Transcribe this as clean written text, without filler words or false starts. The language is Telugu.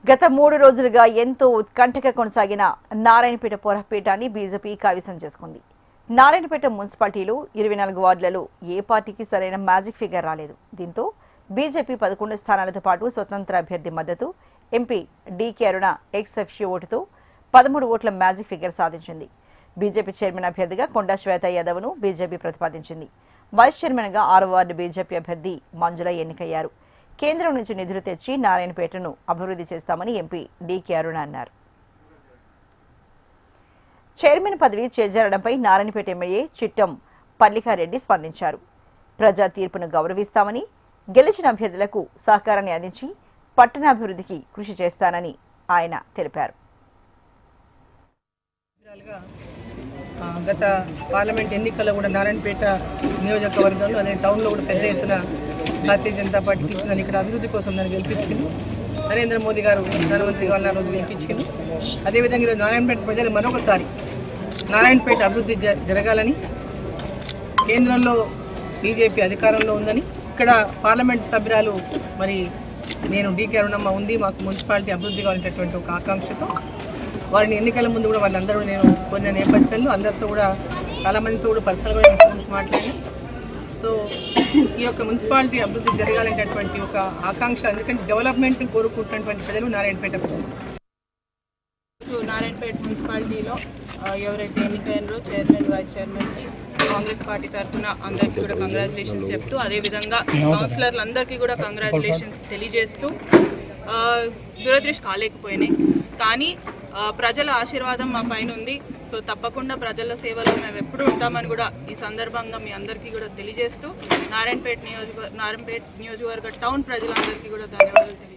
గత 3 రోజులుగా ఎంతో ఉత్కంఠగా కొనసాగిన నారాయణపేట పౌరపీఠాన్ని బీజేపీ కైవసం చేసుకుంది. నారాయణపేట మున్సిపాలిటీలో 24 వార్డులలో ఏ పార్టీకి సరైన మ్యాజిక్ ఫిగర్ రాలేదు. దీంతో బీజేపీ 11 స్థానాలతో పాటు స్వతంత్ర అభ్యర్థి మద్దతు ఎంపీ డీకే అరుణ ఎక్స్ఎఫ్సీ ఓటుతో 13 ఓట్ల మ్యాజిక్ ఫిగర్ సాధించింది. బీజేపీ చైర్మన్ అభ్యర్థిగా కొండా శ్వేత యాదవ్ను బీజేపీ ప్రతిపాదించింది. వైస్ చైర్మన్గా 6వ వార్డు బీజేపీ అభ్యర్థి మంజుల ఎన్నికయ్యారు. కేంద్రం నుంచి నిధులు తెచ్చి నారాయణపేటను అభివృద్ధి చేస్తామని ఎంపీ డీకే అరుణ అన్నారు. చైర్మన్ పదవి చేజారడంపై నారాయణపేట ఎమ్మెల్యే చిట్టం పల్లికారెడ్డి స్పందించారు. ప్రజా తీర్పును గౌరవిస్తామని, గెలిచిన అభ్యర్థులకు సహకారాన్ని అందించి పట్టణాభివృద్ధికి కృషి చేస్తానని ఆయన తెలిపారు. గత పార్లమెంట్ ఎన్నికల్లో కూడా నారాయణపేట నియోజకవర్గంలో అదే టౌన్లో కూడా పెద్ద ఎత్తున భారతీయ జనతా పార్టీకి ఇచ్చిందని, ఇక్కడ అభివృద్ధి కోసం దాన్ని గెలిపించింది. నరేంద్ర మోదీ గారు ప్రధానమంత్రిగా ఉన్న రోజు గెలిపించింది. అదేవిధంగా ఈరోజు నారాయణపేట ప్రజలు మరొకసారి నారాయణపేట అభివృద్ధి జరగాలని, కేంద్రంలో బీజేపీ అధికారంలో ఉందని, ఇక్కడ పార్లమెంట్ సభ్యురాలు మరి నేను డీకే అరుణమ్మ ఉంది, మాకు మున్సిపాలిటీ అభివృద్ధి కావాలనేటటువంటి ఒక ఆకాంక్షతో వారిని ఎన్నికల ముందు కూడా వాళ్ళందరూ నేను కోరిన నేపథ్యంలో అందరితో కూడా చాలామందితో కూడా పర్సనల్గా నేను ఫోన్స్ మాట్లాడాను. సో ఈ యొక్క మున్సిపాలిటీ అభివృద్ధి జరగాలనేటటువంటి ఒక ఆకాంక్ష, ఎందుకంటే డెవలప్మెంట్ని కోరుకుంటున్నటువంటి ప్రజలు నారాయణపేట ప్రజలు. నారాయణపేట మున్సిపాలిటీలో ఎవరైతే ఎన్నికైనరో చైర్మన్, వైస్ చైర్మన్కి కాంగ్రెస్ పార్టీ తరఫున అందరికీ కూడా కంగ్రాచులేషన్స్ చెప్తూ, అదేవిధంగా కౌన్సిలర్లందరికీ కూడా కంగ్రాచులేషన్స్ తెలియజేస్తూ, దురదృష్టి కాలేకపోయినాయి కానీ ప్రజల ఆశీర్వాదం మా పైన ఉంది. సో తప్పకుండా ప్రజల సేవలో మేము ఎప్పుడూ ఉంటామని కూడా ఈ సందర్భంగా మీ అందరికీ కూడా తెలియజేస్తూ నారాయణపేట నియోజకవర్గ టౌన్ ప్రజలందరికీ కూడా ధన్యవాదాలు.